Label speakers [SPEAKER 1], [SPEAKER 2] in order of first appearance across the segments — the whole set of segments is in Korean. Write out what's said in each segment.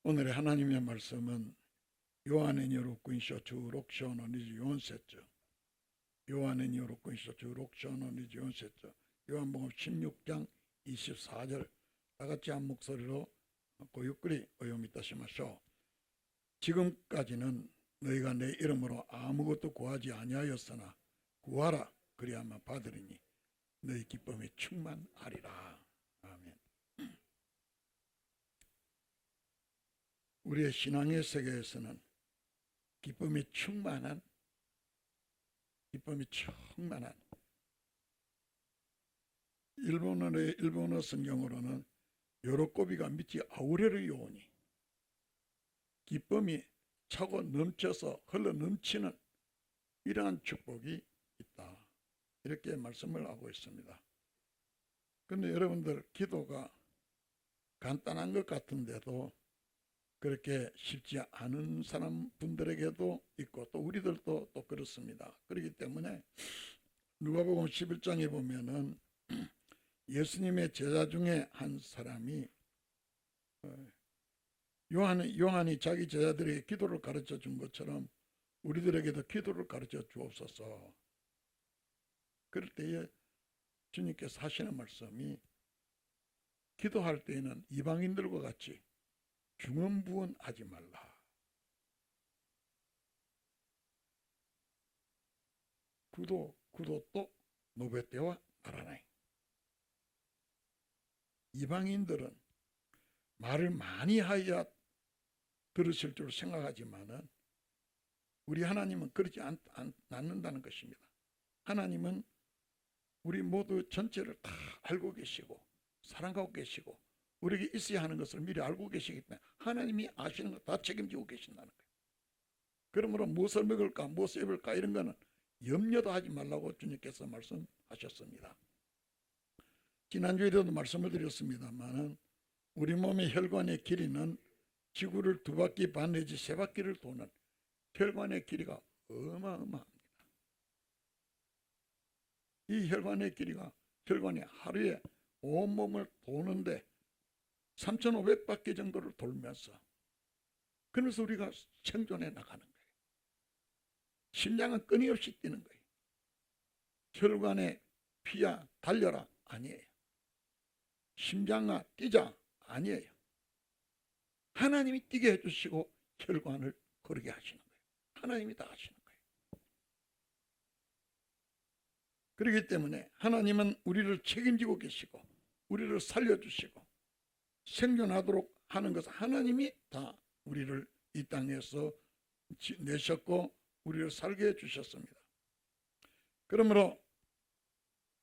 [SPEAKER 1] 오늘의 하나님의 말씀은 요한의 여로군쇼 주록쇼노니지 요한세죠. 요한의 여로군쇼 주록쇼노니지 요한세죠. 요한복음 16장 24절 다같이 한 목소리로 고유끌이 오요미타시마쇼. 지금까지는 너희가 내 이름으로 아무것도 구하지 아니하였으나 구하라 그리하면 받으리니 너희 기쁨이 충만하리라. 아멘. 우리의 신앙의 세계에서는 기쁨이 충만한 일본어 성경으로는 요로꼬비가 미치 아우레르 요오니 기쁨이 차고 넘쳐서 흘러 넘치는 이러한 축복이 있다, 이렇게 말씀을 하고 있습니다. 그런데 여러분들, 기도가 간단한 것 같은데도 그렇게 쉽지 않은 분들에게도 있고 또 우리들도 또 그렇습니다. 그렇기 때문에 누가복음 11장에 보면은 예수님의 제자 중에 한 사람이 요한이 자기 제자들에게 기도를 가르쳐 준 것처럼 우리들에게도 기도를 가르쳐 주옵소서. 그럴 때에 주님께서 하시는 말씀이, 기도할 때에는 이방인들과 같이 중언부언하지 말라. 구도 또 노베떼와 나라나이. 이방인들은 말을 많이 하여야 들으실 줄 생각하지만은 우리 하나님은 그렇지 않는다는 것입니다. 하나님은 우리 모두 전체를 다 알고 계시고 사랑하고 계시고 우리에게 있어야 하는 것을 미리 알고 계시기 때문에 하나님이 아시는 거 다 책임지고 계신다는 거예요. 그러므로 무엇을 먹을까 무엇을 입을까 이런 거는 염려도 하지 말라고 주님께서 말씀하셨습니다. 지난주에도 말씀을 드렸습니다만 우리 몸의 혈관의 길이는 지구를 2바퀴 반 내지 3바퀴를 도는 혈관의 길이가 어마어마합니다. 이 혈관의 길이가 혈관이 하루에 온몸을 도는데 3,500바퀴 정도를 돌면서, 그래서 우리가 생존해 나가는 거예요. 심장은 끊임없이 뛰는 거예요. 혈관에 피야 달려라 아니에요. 심장아 뛰자 아니에요. 하나님이 뛰게 해주시고 혈관을 거르게 하시는 거예요. 하나님이 다 하시는 거예요. 그렇기 때문에 하나님은 우리를 책임지고 계시고 우리를 살려주시고 생존하도록 하는 것은 하나님이 다 우리를 이 땅에서 내셨고 우리를 살게 해주셨습니다. 그러므로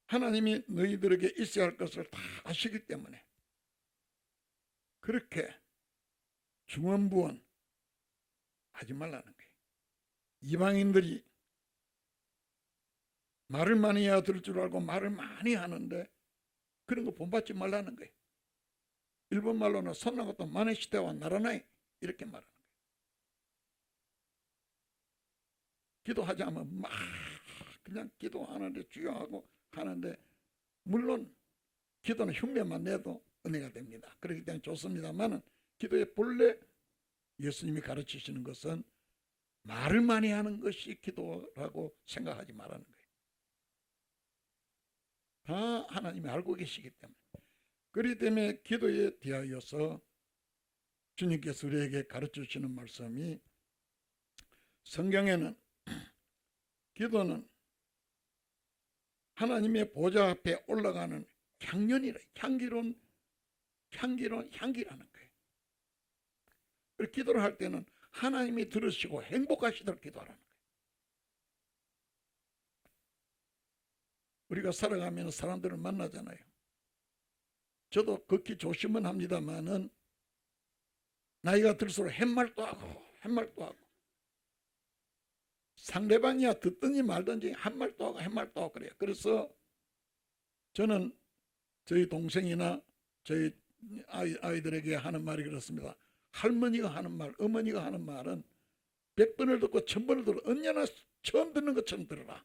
[SPEAKER 1] 하나님이 너희들에게 있어야 할 것을 다 아시기 때문에 그렇게 중언부언 하지 말라는 거예요. 이방인들이 말을 많이 해야 들을 줄 알고 말을 많이 하는데 그런 거 본받지 말라는 거예요. 일본 말로는 손나고도 마네시대와 나라나이 이렇게 말하는 거예요. 기도하자면 막 그냥 기도하는데 주여하고 하는데, 물론 기도는 흉내만 내도 은혜가 됩니다. 그렇기 때문에 좋습니다만 기도의 본래 예수님이 가르치시는 것은 말을 많이 하는 것이 기도라고 생각하지 말라는 거예요. 다 하나님이 알고 계시기 때문에. 그렇기 때문에 기도에 대하여서 주님께서 우리에게 가르쳐 주시는 말씀이, 성경에는 기도는 하나님의 보좌 앞에 올라가는 향연이라, 향기라는 거예요. 그리고 기도를 할 때는 하나님이 들으시고 행복하시도록 기도하라는 거예요. 우리가 살아가면 사람들을 만나잖아요. 저도 극히 조심은 합니다만은 나이가 들수록 햇말도 하고 상대방이야 듣든지 말든지 한 말도 하고 햇말도 하고 그래요. 그래서 저는 저희 동생이나 저희 아이들에게 하는 말이 그렇습니다. 할머니가 하는 말, 어머니가 하는 말은 100번을 듣고 1000번을 들어 언제나 처음 듣는 것처럼 들어라.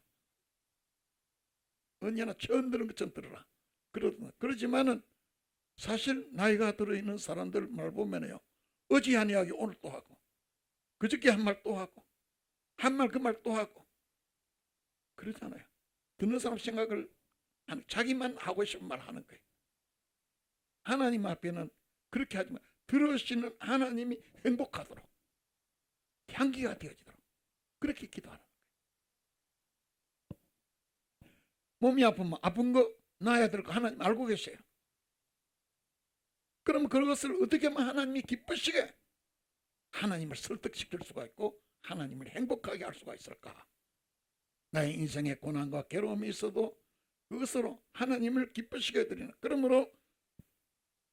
[SPEAKER 1] 언제나 처음 듣는 것처럼 들어라. 그러지만은 사실 나이가 들어있는 사람들 말 보면요, 어제 한 이야기 오늘 또 하고, 그저께 한 말 또 하고, 한 말 그 말 또 하고 그러잖아요. 듣는 사람 생각을 자기만 하고 싶은 말 하는 거예요. 하나님 앞에는 그렇게 하지만 들으시는 하나님이 행복하도록, 향기가 되어지도록 그렇게 기도하는 거예요. 몸이 아프면 아픈 거 나아야 될 거 하나님 알고 계세요. 그러면 그것을 어떻게 하면 하나님이 기쁘시게 하나님을 설득시킬 수가 있고 하나님을 행복하게 할 수가 있을까? 나의 인생에 고난과 괴로움이 있어도 그것으로 하나님을 기쁘시게 해드리는, 그러므로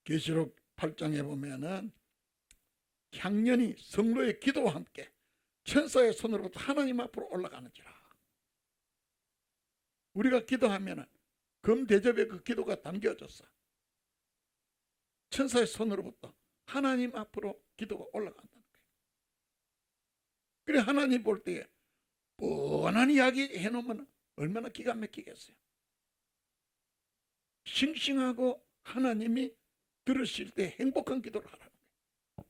[SPEAKER 1] 계시록 8장에 보면은 향년이 성도의 기도와 함께 천사의 손으로부터 하나님 앞으로 올라가는지라. 우리가 기도하면은 금 대접에 그 기도가 담겨졌어. 천사의 손으로부터 하나님 앞으로 기도가 올라간다는 거예요. 그래 하나님 볼 때에 뻔한 이야기 해놓으면 얼마나 기가 막히겠어요. 싱싱하고 하나님이 들으실 때 행복한 기도를 하라는 거예요.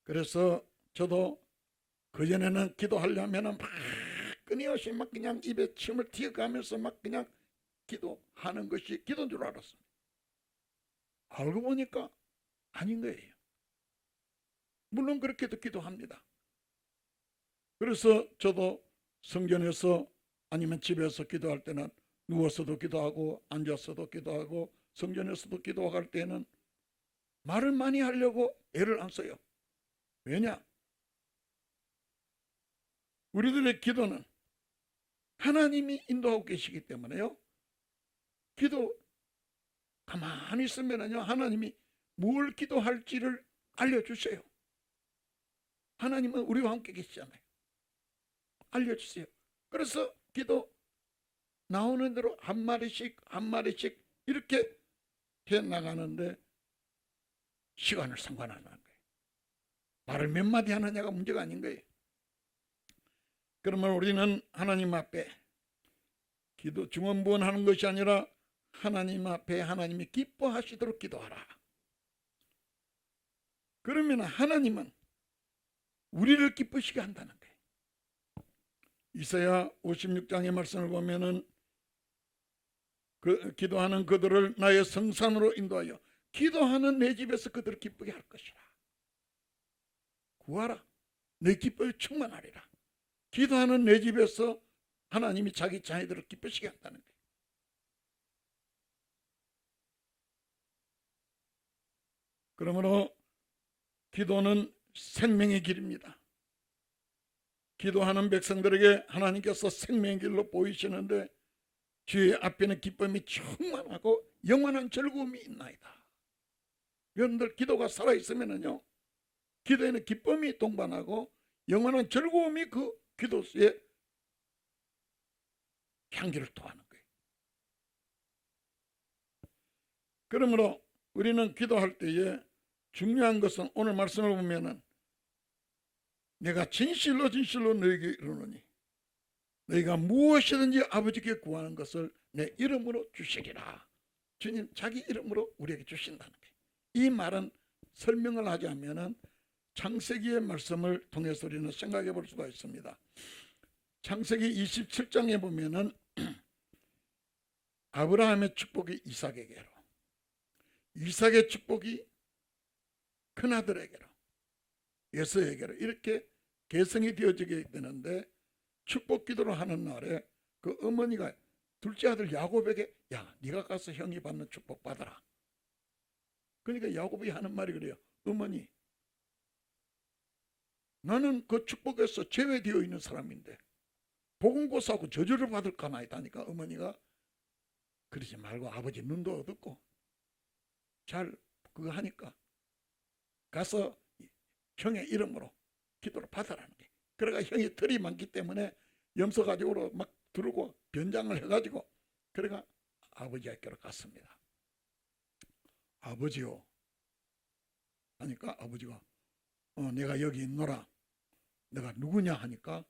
[SPEAKER 1] 그래서 저도 그전에는 기도하려면 막 끊임없이 막 그냥 입에 침을 튀어가면서 막 그냥 기도하는 것이 기도인 줄 알았어요. 알고 보니까 아닌 거예요. 물론 그렇게도 기도합니다. 그래서 저도 성전에서 아니면 집에서 기도할 때는 누워서도 기도하고 앉아서도 기도하고 성전에서도 기도할 때는 말을 많이 하려고 애를 안 써요. 왜냐? 우리들의 기도는 하나님이 인도하고 계시기 때문에요. 기도 가만히 있으면요 하나님이 뭘 기도할지를 알려주세요. 하나님은 우리와 함께 계시잖아요. 알려주세요. 그래서 기도 나오는 대로 한 마디씩 한 마디씩 이렇게 해나가는데 시간을 상관 안 하는 거예요. 말을 몇 마디 하느냐가 문제가 아닌 거예요. 그러면 우리는 하나님 앞에 기도 중언부언하는 것이 아니라 하나님 앞에 하나님이 기뻐하시도록 기도하라. 그러면 하나님은 우리를 기쁘시게 한다는 거예요. 이사야 56장의 말씀을 보면은 기도하는 그들을 나의 성산으로 인도하여 기도하는 내 집에서 그들을 기쁘게 할 것이라. 구하라. 내 기쁨이 충만하리라. 기도하는 내 집에서 하나님이 자기 자녀들을 기쁘시게 한다는 거예요. 그러므로 기도는 생명의 길입니다. 기도하는 백성들에게 하나님께서 생명의 길로 보이시는데 주의 앞에는 기쁨이 충만하고 영원한 즐거움이 있나이다. 여러분들 기도가 살아있으면요 기도에는 기쁨이 동반하고 영원한 즐거움이 그 기도의 향기를 토하는 거예요. 그러므로 우리는 기도할 때에 중요한 것은 오늘 말씀을 보면은 내가 진실로 진실로 너에게 이르노니 너희가 무엇이든지 아버지께 구하는 것을 내 이름으로 주시리라. 주님 자기 이름으로 우리에게 주신다는 거예요. 이 말은 설명을 하자면은 창세기의 말씀을 통해서 우리는 생각해 볼 수가 있습니다. 창세기 27장에 보면은 아브라함의 축복이 이삭에게로, 이삭의 축복이 큰아들에게로, 에서에게로 이렇게 계승이 되어지게 되는데 축복 기도를 하는 날에 그 어머니가 둘째 아들 야곱에게 야 네가 가서 형이 받는 축복 받아라. 그러니까 야곱이 하는 말이 그래요. 어머니 나는 그 축복에서 제외되어 있는 사람인데 보금고사하고 저주를 받을까 나이다 하니까 어머니가 그러지 말고 아버지 눈도 어둡고 잘 그거 하니까 가서 형의 이름으로 기도를 받아라는 게. 그래가 형이 털이 많기 때문에 염소 가지고 막 두르고 변장을 해가지고 그래가 아버지에게로 갔습니다. 아버지요 하니까 아버지가 내가 여기 있노라. 내가 누구냐 하니까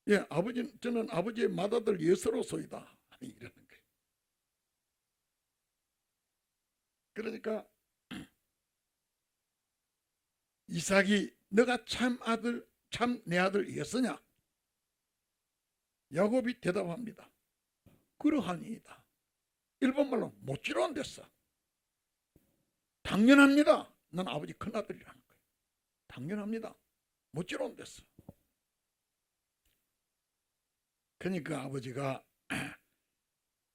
[SPEAKER 1] 예 아버지 저는 아버지의 맏아들 예서로소이다 이러는 거예요. 그러니까 이삭이 너가 참 내 아들 예서냐? 야곱이 대답합니다. 그러하니이다. 일본말로 못지로안 됐어. 당연합니다. 난 아버지 큰아들이라는 거예요. 당연합니다. 못지로안 됐어. 그러니까 아버지가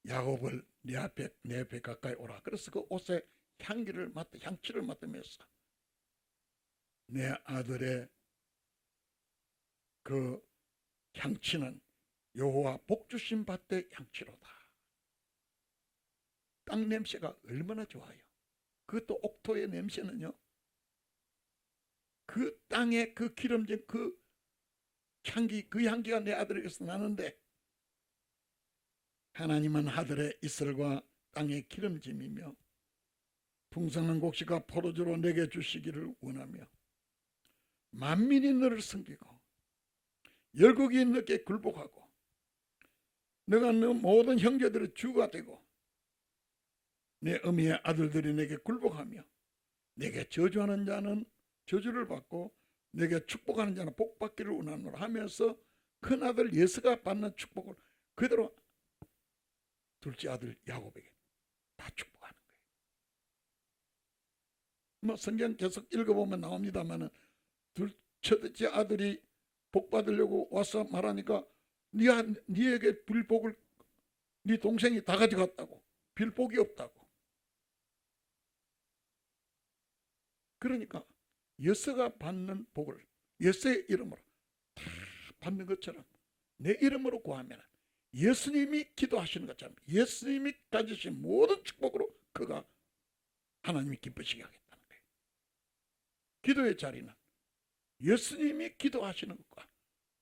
[SPEAKER 1] 야곱을 내 앞에 가까이 오라. 그래서 그 옷에 향치를 맡으면서 내 아들의 그 향치는 여호와 복주신 밭의 향치로다. 땅 냄새가 얼마나 좋아요. 그것도 옥토의 냄새는요, 그 땅의 그 기름진 그 향기가 내 아들에게서 나는데, 하나님은 하늘의 이슬과 땅의 기름짐이며 풍성한 곡식과 포도주로 내게 주시기를 원하며 만민이 너를 섬기고 열국이 너께 굴복하고 너가 너 모든 형제들의 주가 되고 내 어미의 아들들이 내게 굴복하며 내게 저주하는 자는 저주를 받고 내게 축복하는 자는 복받기를 원하노라 하면서 큰아들 예서가 받는 축복을 그대로 둘째 아들 야곱에게 다 축복하는 거예요. 뭐 성경 계속 읽어보면 나옵니다만은 첫째 아들이 복 받으려고 와서 말하니까 니에게 빌복을 네 동생이 다 가져갔다고, 빌복이 없다고. 그러니까 예서가 받는 복을 예서의 이름으로 다 받는 것처럼 내 이름으로 구하면 예수님이 기도하시는 것처럼 예수님이 가지신 모든 축복으로 그가 하나님이 기쁘시게 하겠다는 거예요. 기도의 자리는 예수님이 기도하시는 것과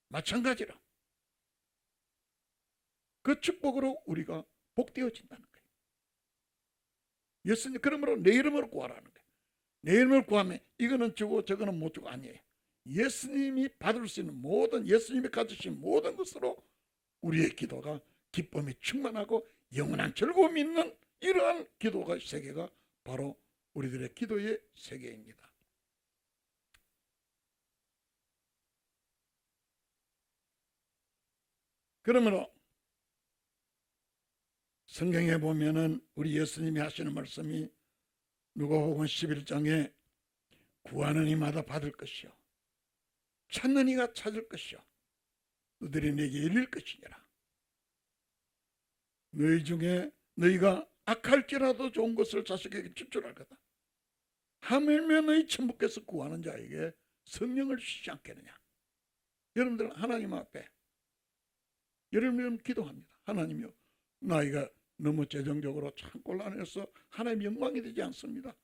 [SPEAKER 1] 마찬가지로 그 축복으로 우리가 복되어진다는 거예요. 예수님, 그러므로 내 이름으로 구하라는 거예요. 내 이름을 구하면 이거는 주고 저거는 못 주고 아니에요. 예수님이 받을 수 있는 모든, 예수님이 가지신 모든 것으로 우리의 기도가 기쁨이 충만하고 영원한 즐거움이 있는 이러한 기도가 세계가 바로 우리들의 기도의 세계입니다. 그러므로 성경에 보면은 우리 예수님이 하시는 말씀이 누가복음 11장에 구하는 이마다 받을 것이요 찾는 이가 찾을 것이요 너희들이 내게 열릴 것이니라. 너희 중에 너희가 악할지라도 좋은 것을 자식에게 줄 줄 알거든. 하물며 너희 천부께서 구하는 자에게 성령을 주시지 않겠느냐. 여러분들 하나님 앞에 여러분 기도합니다. 하나님이요, 나이가 너무 재정적으로 참 곤란해서 하나님 영광이 되지 않습니다.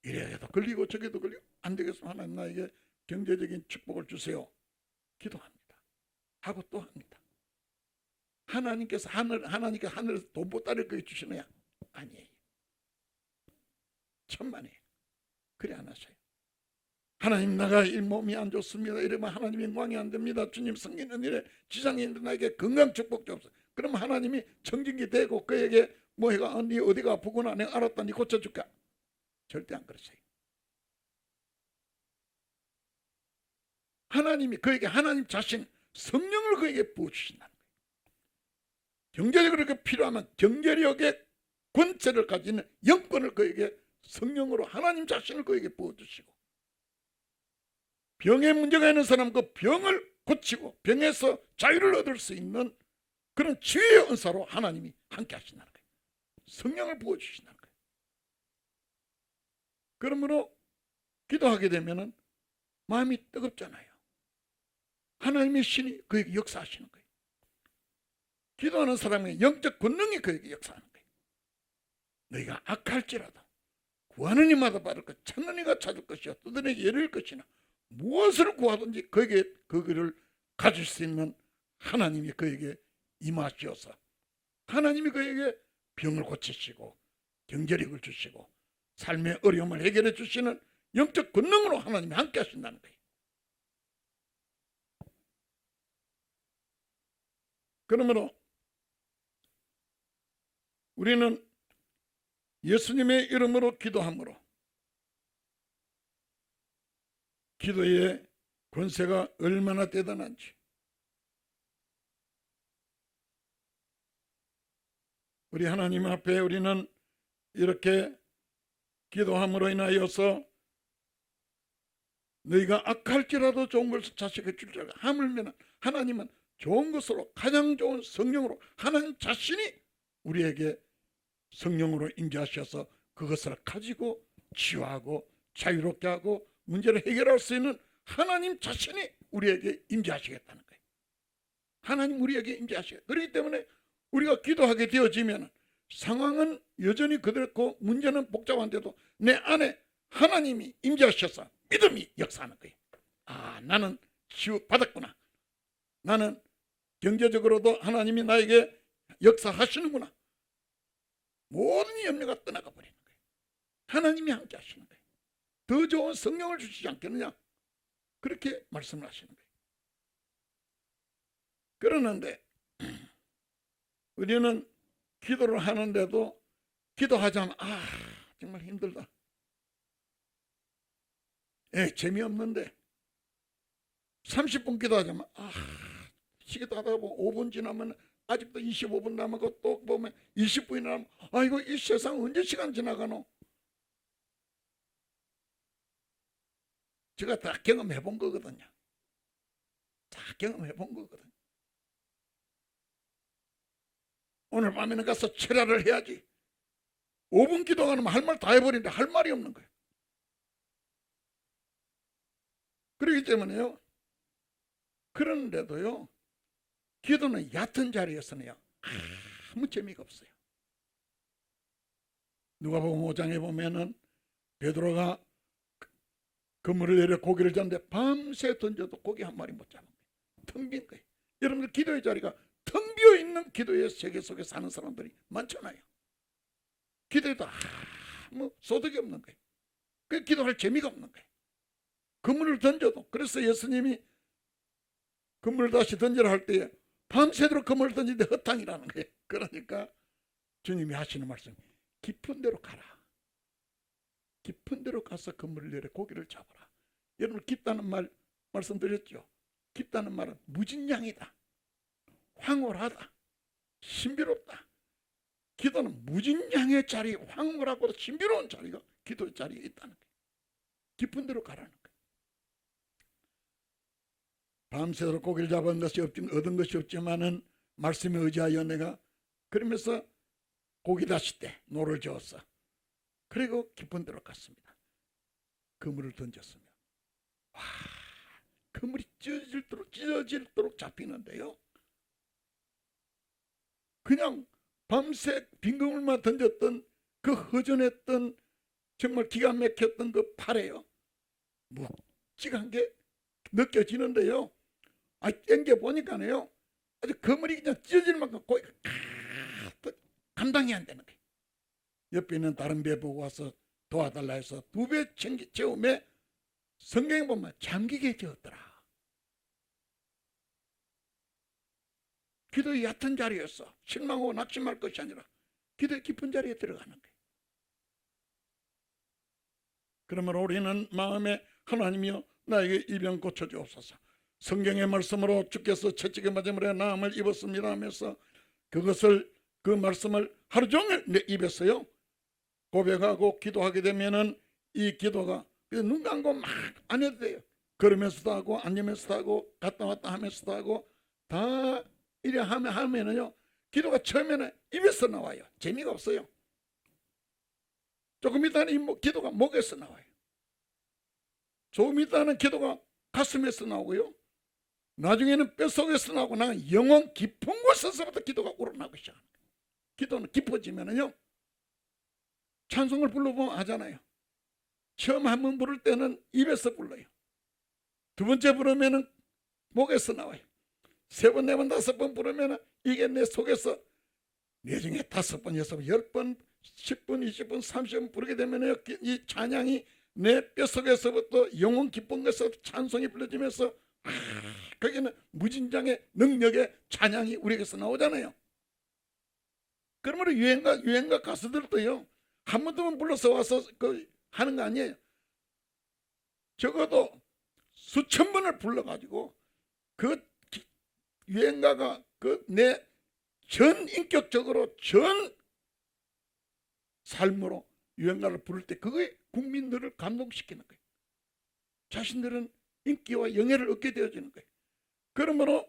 [SPEAKER 1] 이래도 걸리고 저게도 걸리고 안 되겠으면 하나님 나에게 경제적인 축복을 주세요. 기도합니다. 하고 또 합니다. 하나님께서 하늘에서 돈 보따리를 그게 주시느냐? 아니에요. 천만에요. 그래 안 하세요. 하나님, 나가 이 몸이 안 좋습니다. 이러면 하나님 영광이 안 됩니다. 주님 성기는 일에 지장이 있는 나에게 건강 축복 주옵소서. 그러면 하나님이 청진기 대고 그에게 뭐 해가 네 어디가 아프구나 내가 알았다 네 고쳐줄까? 절대 안 그러세요. 하나님이 그에게 하나님 자신 성령을 그에게 부어주신다는 거예요. 경제력으로 그렇게 필요하면 경제력의 권세를 가지는 영권을 그에게 성령으로 하나님 자신을 그에게 부어주시고 병에 문제가 있는 사람 그 병을 고치고 병에서 자유를 얻을 수 있는 그런 치유의 은사로 하나님이 함께 하신다는 거예요. 성령을 부어주신다는 거예요. 그러므로 기도하게 되면은 마음이 뜨겁잖아요. 하나님의 신이 그에게 역사하시는 거예요. 기도하는 사람의 영적 권능이 그에게 역사하는 거예요. 너희가 악할지라도 구하는 이마다 받을 것, 찾는 이가 찾을 것이요 두드리게 열릴 것이나 무엇을 구하든지 그에게 그거를 가질 수 있는 하나님이 그에게 임하시어서 하나님이 그에게 병을 고치시고 경제력을 주시고 삶의 어려움을 해결해 주시는 영적 권능으로 하나님이 함께 하신다는 거예요. 그러므로 우리는 예수님의 이름으로 기도함으로 기도의 권세가 얼마나 대단한지. 우리 하나님 앞에 우리는 이렇게 기도함으로 인하여서 너희가 악할지라도 좋은 것을 자식에게 줄 줄 알아. 하물며 하나님은 좋은 것으로, 가장 좋은 성령으로, 하나님 자신이 우리에게 성령으로 임재하셔서 그것을 가지고 치유하고 자유롭게 하고 문제를 해결할 수 있는 하나님 자신이 우리에게 임재하시겠다는 거예요. 하나님 우리에게 임재하시겠다. 그렇기 때문에 우리가 기도하게 되어지면 상황은 여전히 그렇고 문제는 복잡한데도 내 안에 하나님이 임재하셔서 믿음이 역사하는 거예요. 아, 나는 치유받았구나. 나는 경제적으로도 하나님이 나에게 역사하시는구나. 모든 염려가 떠나가 버리는 거예요. 하나님이 함께 하시는 거예요. 더 좋은 성령을 주시지 않겠느냐? 그렇게 말씀을 하시는 거예요. 그러는데 우리는 기도를 하는데도 기도하자면 정말 힘들다. 재미없는데 30분 기도하자면 시계도 하다 보면 5분 지나면 아직도 25분 남았고 또 보면 20분이 남으면 이거 이 세상 언제 시간 지나가노? 제가 다 경험해 본 거거든요. 다 경험해 본 거거든요. 오늘 밤에는 가서 철야를 해야지. 5분 기도가 나면 할 말 다 해버리는데 할 말이 없는 거예요. 그렇기 때문에요. 그런데도요. 기도는 얕은 자리에서는요. 아무 재미가 없어요. 누가복음 5장에 보면은 베드로가 그물을 내려 고기를 잡는데 밤새 던져도 고기 한 마리 못 잡은 거예요. 텅 빈 거예요. 여러분들 기도의 자리가 텅 비어 있는 기도의 세계 속에 사는 사람들이 많잖아요. 기도에도 아무 소득이 없는 거예요. 그 기도할 재미가 없는 거예요. 그물을 던져도, 그래서 예수님이 그물을 다시 던지라 할 때에 밤새도록 그물을 던지는데 허탕이라는 거예요. 그러니까 주님이 하시는 말씀, 깊은 데로 가라. 깊은 데로 가서 그물을 내려 고기를 잡아라. 여러분, 깊다는 말 말씀드렸죠. 깊다는 말은 무진양이다, 황홀하다, 신비롭다. 기도는 무진양의 자리, 황홀하고 신비로운 자리가 기도의 자리에 있다는 거예요. 깊은 데로 가라는 거예요. 밤새도록 고기를 잡은 것이 얻은 것이 없지만은 말씀에 의지하여 내가, 그러면서 고기 다시 때 노를 저었어. 그리고 깊은 데로 갔습니다. 그물을 던졌으면 그물이 찢어질도록 잡히는데요. 그냥 밤새 빈 그물만 던졌던 그 허전했던 정말 기가 막혔던 그 팔에요, 묵직한 게 느껴지는데요. 땡겨 보니까요, 아주 그물이 그냥 찢어질 만큼 고기가 감당이 안 되는 거예요. 옆에 있는 다른 배 보고 와서 도와달라 해서 2배 채움에 성경에 보면 잠기게 되었더라. 기도의 얕은 자리였어. 실망하고 낙심할 것이 아니라 기도의 깊은 자리에 들어가는 거예요. 그러므로 우리는 마음에 하나님이여 나에게 이 병 고쳐주옵소서. 성경의 말씀으로 주께서 채찍에 맞음으로 나음을 입었습니다 하면서 그 말씀을 하루 종일 내 입에서요 고백하고 기도하게 되면은 이 기도가 눈 감고 막 안 해도 돼요. 걸으면서도 하고 앉으면서도 하고 갔다 왔다 하면서도 하고 다 이래 하면은요 기도가 처음에는 입에서 나와요. 재미가 없어요. 조금 있다는 기도가 목에서 나와요. 조금 있다는 기도가 가슴에서 나오고요. 나중에는 뼛속에서 나오고 나는 영혼 깊은 곳에서부터 기도가 우러나기 시작합니다. 기도는 깊어지면은요 찬송을 불러보면 하잖아요. 처음 한 번 부를 때는 입에서 불러요. 두 번째 부르면은 목에서 나와요. 3번, 4번, 5번 부르면은 이게 내 속에서 내중에 5번, 6번, 10번, 10번, 20번, 30번 부르게 되면요 이 찬양이 내 뼛속에서부터 영혼 깊은 곳에서 찬송이 불러지면서 거기는 무진장의 능력의 찬양이 우리에게서 나오잖아요. 그러므로 유행가 가수들도요 한 번 두 번 불러서 와서 하는 거 아니에요. 적어도 수천 번을 불러가지고 그 유행가가 그 내 전 인격적으로 전 삶으로 유행가를 부를 때 그게 국민들을 감동시키는 거예요. 자신들은 인기와 영예를 얻게 되어지는 거예요. 그러므로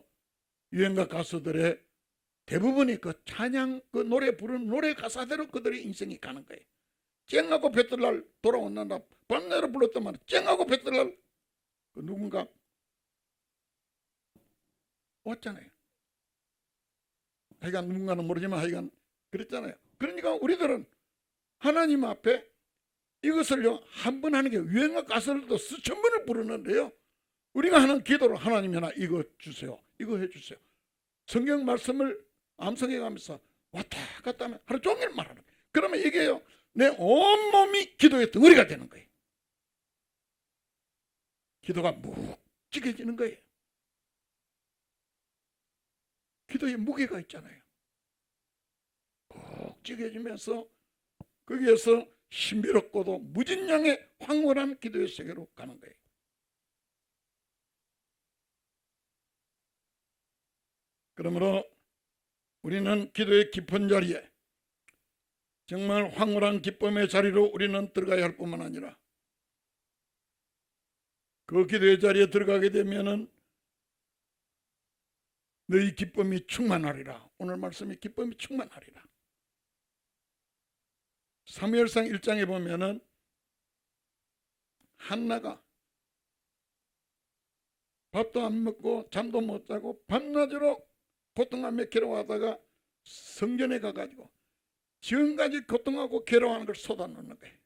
[SPEAKER 1] 유행가 가수들의 대부분이 그 찬양, 그 노래 부르는 노래 가사대로 그들의 인생이 가는 거예요. 쨍하고 뱃들날 돌아온다. 밤내로 불렀단 말이야. 쨍하고 뱃들날 그 누군가 왔잖아요. 하여간 누군가는 모르지만 하여간 그랬잖아요. 그러니까 우리들은 하나님 앞에 이것을요 한 번 하는 게 유행가 가수들도 수천 번을 부르는데요. 우리가 하는 기도로 하나님 나 이거 주세요. 이거 해주세요. 성경 말씀을 암송해 가면서 왔다 갔다 하면 하루 종일 말하는 거예요. 그러면 이게요 내 온몸이 기도의 덩어리가 되는 거예요. 기도가 묵직해지는 거예요. 기도에 무게가 있잖아요. 묵직해지면서 거기에서 신비롭고도 무진량의 황홀한 기도의 세계로 가는 거예요. 그러므로 우리는 기도의 깊은 자리에 정말 황홀한 기쁨의 자리로 우리는 들어가야 할 뿐만 아니라 그 기도의 자리에 들어가게 되면은 너희 기쁨이 충만하리라. 오늘 말씀이 기쁨이 충만하리라. 사무엘상 1장에 보면은 한나가 밥도 안 먹고 잠도 못 자고 밤낮으로 고통하며 괴로워하다가 성전에 가가지고 지금까지 고통하고 괴로워하는 걸 쏟아놓는 거예요.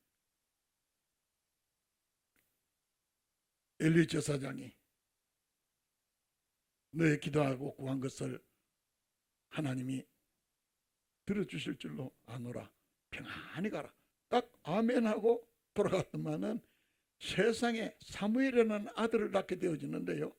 [SPEAKER 1] 엘리 제사장이 너의 기도하고 구한 것을 하나님이 들어주실 줄로 아노라. 평안히 가라. 딱 아멘하고 돌아갔더만은 세상에 사무엘이라는 아들을 낳게 되어지는데요.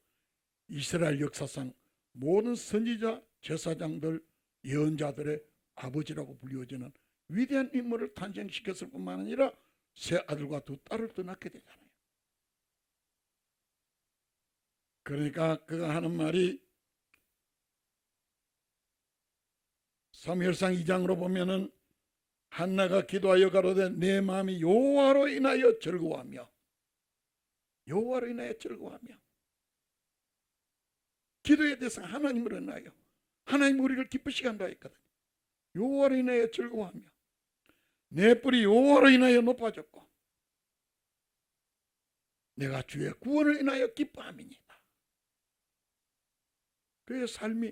[SPEAKER 1] 이스라엘 역사상 모든 선지자, 제사장들, 예언자들의 아버지라고 불리워지는 위대한 인물을 탄생시켰을 뿐만 아니라 세 아들과 두 딸을 또 낳게 되잖아요. 그러니까 그가 하는 말이 사무엘상 2장으로 보면은 한나가 기도하여 가로되 내 마음이 여호와로 인하여 즐거워하며 여호와로 인하여 즐거워하며 기도의 대상 하나님으로 인하여 하나님 우리를 기쁘시게 한다 했거든요. 여호와로 인하여 즐거워하며 내 뿔이 여호와로 인하여 높아졌고 내가 주의 구원을 인하여 기뻐함이니이다. 그의 삶이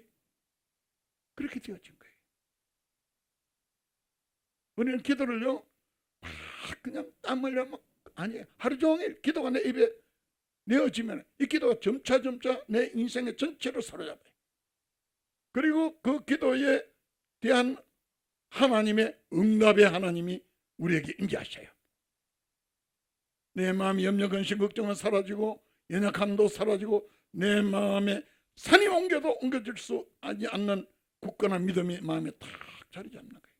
[SPEAKER 1] 그렇게 되어진 거예요. 우리는 기도를요 그냥 땀 흘려 아니 하루 종일 기도가 내 입에 내어지면 이 기도가 점차 내 인생의 전체를 사로잡아요. 그리고 그 기도에 대한 하나님의 응답의 하나님이 우리에게 임재하셔요. 내 마음이 염려 근심 걱정은 사라지고 연약함도 사라지고 내 마음에 산이 옮겨도 옮겨질 수 않는 굳건한 믿음이 마음에 탁 자리 잡는 거예요.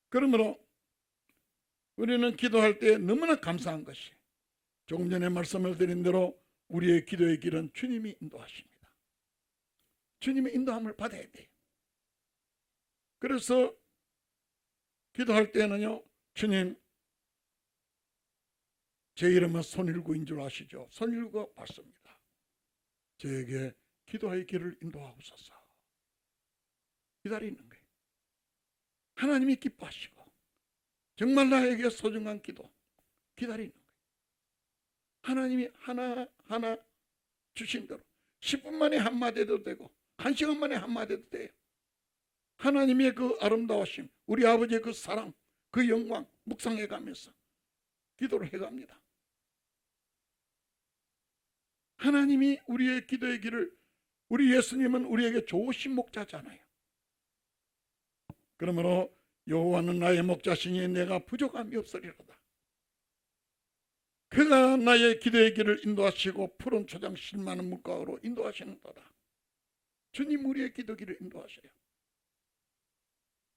[SPEAKER 1] 그러므로 우리는 기도할 때 너무나 감사한 것이 조금 전에 말씀을 드린 대로 우리의 기도의 길은 주님이 인도하십니다. 주님의 인도함을 받아야 돼요. 그래서 기도할 때는요 주님 제 이름은 손일구인 줄 아시죠? 손일구가 맞습니다. 저에게 기도의 길을 인도하옵소서. 기다리는 거예요. 하나님이 기뻐하시고 정말 나에게 소중한 기도 기다리는 거예요. 하나님이 하나하나 주신 대로 10분 만에 한마디 해도 되고 1시간 만에 한마디 해도 돼요. 하나님의 그 아름다우심, 우리 아버지의 그 사랑, 그 영광 묵상해가면서 기도를 해갑니다. 하나님이 우리의 기도의 길을 우리 예수님은 우리에게 좋으신 목자잖아요. 그러므로 여호와는 나의 목자시니 내가 부족함이 없으리로다. 그가 나의 기도의 길을 인도하시고 푸른 초장 실 많은 물가로 인도하시는도다. 주님 우리의 기도 길을 인도하셔요.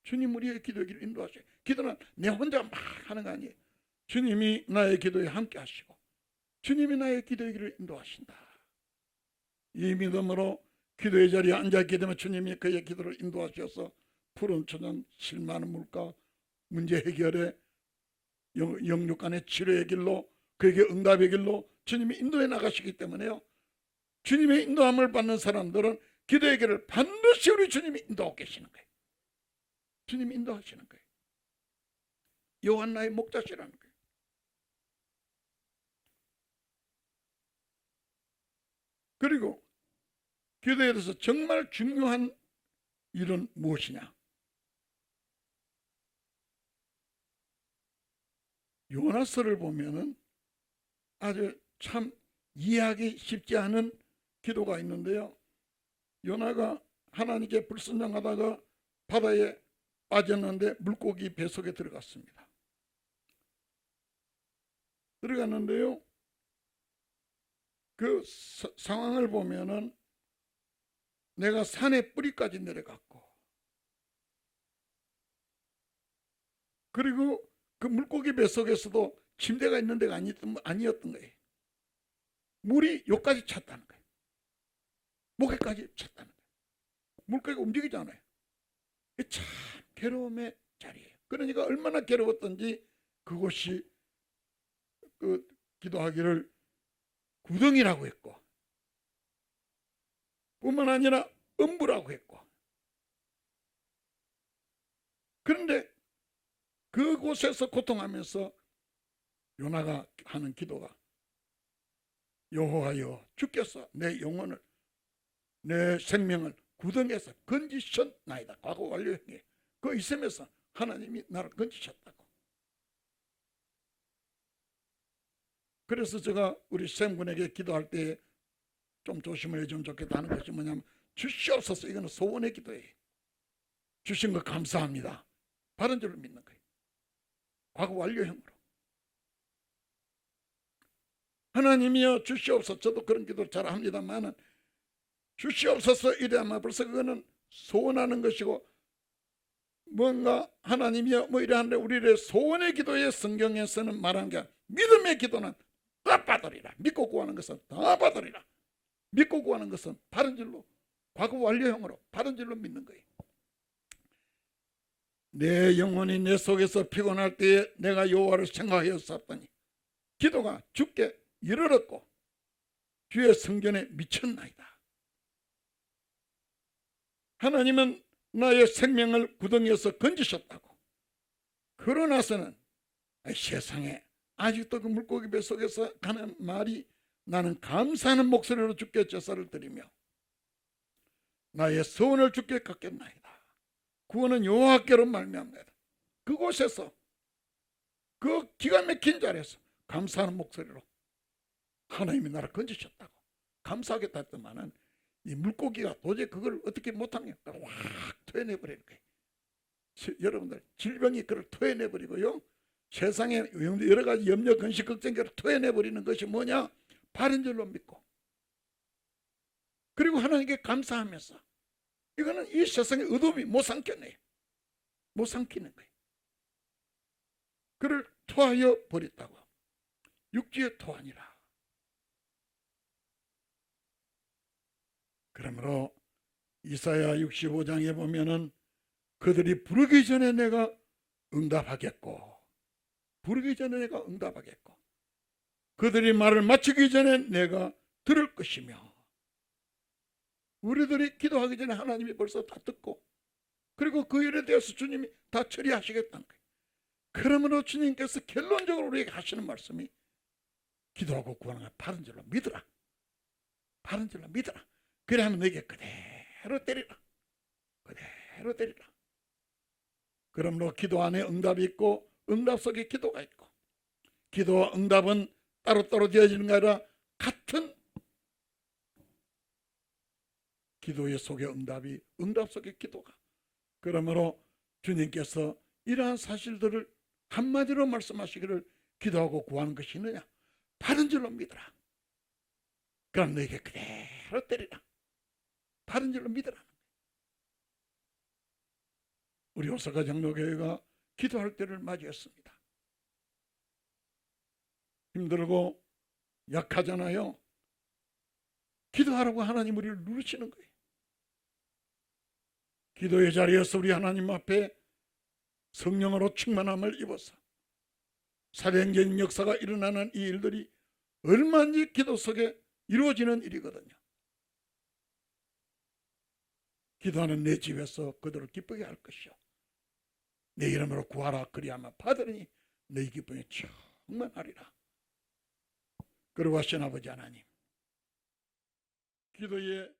[SPEAKER 1] 주님 우리의 기도 길을 인도하셔요. 기도는 내 혼자 막 하는 거 아니에요. 주님이 나의 기도에 함께 하시고 주님이 나의 기도의 길을 인도하신다. 이 믿음으로 기도의 자리에 앉아있게 되면 주님이 그의 기도를 인도하셔서 푸른 초전, 실많은 물가, 문제 해결에 영육 간의 치료의 길로, 그에게 응답의 길로 주님이 인도해 나가시기 때문에요, 주님의 인도함을 받는 사람들은 기도의 길을 반드시 우리 주님이 인도하고 계시는 거예요. 주님이 인도하시는 거예요. 여호와 나의 목자시라는 거예요. 그리고 기도에 대해서 정말 중요한 일은 무엇이냐? 요나서를 보면은 아주 참 이해하기 쉽지 않은 기도가 있는데요, 요나가 하나님께 불순종하다가 바다에 빠졌는데 물고기 뱃속에 들어갔습니다. 들어갔는데요, 그 상황을 보면은 내가 산의 뿌리까지 내려갔고, 그리고 그 물고기 뱃속에서도 침대가 있는 데가 아니었던 거예요. 물이 여기까지 찼다는 거예요. 목에까지 찼다는 거예요. 물고기가 움직이잖아요. 참 괴로움의 자리예요. 그러니까 얼마나 괴로웠던지 그곳이 그 기도하기를 구덩이라고 했고, 뿐만 아니라 음부라고 했고, 그런데 그곳에서 고통하면서 요나가 하는 기도가, 여호와여 주께서 내 영혼을, 내 생명을 구덩이에서 건지셨나이다. 과거 완료형에 그 있으면서 하나님이 나를 건지셨다고. 그래서 제가 우리 샘군에게 기도할 때 좀 조심을 해주면 좋겠다는 것이 뭐냐면, 주시옵소서, 이거는 소원의 기도예요. 주신 거 감사합니다, 바른 줄로 믿는 거예요. 과거 완료형으로. 하나님이여 주시옵소서, 저도 그런 기도를 잘 합니다만은 주시옵소서 이래야만 벌써 그거는 소원하는 것이고, 뭔가 하나님이여 뭐 이래 하는데, 우리의 소원의 기도에 성경에서는 말한 게, 믿음의 기도는 다 받으리라. 믿고 구하는 것은 다 받으리라. 믿고 구하는 것은 바른 줄로, 과거 완료형으로 바른 줄로 믿는 거예요. 내 영혼이 내 속에서 피곤할 때에 내가 여호와를 생각하였었더니 기도가 주께 이르렀고 주의 성전에 미쳤나이다. 하나님은 나의 생명을 구덩이에서 건지셨다고. 그러나서는 세상에 아직도 그 물고기 뱃속에서 하는 말이, 나는 감사하는 목소리로 주께 제사를 드리며 나의 소원을 주께 갚겠나이다. 구원은 여호와께로 말미암나이다. 그곳에서, 그 기가 막힌 자리에서 감사하는 목소리로 하나님이 나를 건지셨다고 감사하겠다 했더만은, 이 물고기가 도저히 그걸 어떻게 못하니까 확 토해내버리는 거예요. 여러분들, 질병이 그걸 토해내버리고요, 세상에 여러 가지 염려, 근심, 걱정을 토해내버리는 것이 뭐냐? 바른 줄로 믿고, 그리고 하나님께 감사하면서, 이거는 이 세상의 의도비 못 삼켜내요. 못 삼키는 거예요. 그를 토하여 버렸다고. 육지에 토하니라. 그러므로 이사야 65장에 보면은 그들이 부르기 전에 내가 응답하겠고, 부르기 전에 내가 응답하겠고, 그들이 말을 마치기 전에 내가 들을 것이며, 우리들이 기도하기 전에 하나님이 벌써 다 듣고, 그리고 그 일에 대해서 주님이 다 처리하시겠다는 거예요. 그러므로 주님께서 결론적으로 우리에게 하시는 말씀이, 기도하고 구하는 걸 바른 줄로 믿으라. 바른 줄로 믿으라. 그래 하면 너에게 그대로 때리라. 그대로 때리라. 그러므로 기도 안에 응답이 있고 응답 속에 기도가 있고, 기도와 응답은 따로따로 되어지는 게 아니라 같은, 기도의 속에 응답이, 응답 속에 기도가. 그러므로 주님께서 이러한 사실들을 한마디로 말씀하시기를, 기도하고 구하는 것이 있느냐? 바른 줄로 믿어라. 그럼 너에게 그대로 때리라. 바른 줄로 믿어라. 우리 오사카 장로교회가 기도할 때를 맞이했습니다. 힘들고 약하잖아요. 기도하라고 하나님 우리를 누르시는 거예요. 기도의 자리에서 우리 하나님 앞에 성령으로 충만함을 입어서 살인적인 역사가 일어나는 이 일들이 얼마든지 기도 속에 이루어지는 일이거든요. 기도하는 내 집에서 그들을 기쁘게 할 것이요 내 이름으로 구하라 그리하면 받으니 너희 기쁨이 충만하리라. 그러고 하신 아버지 하나님, 기도의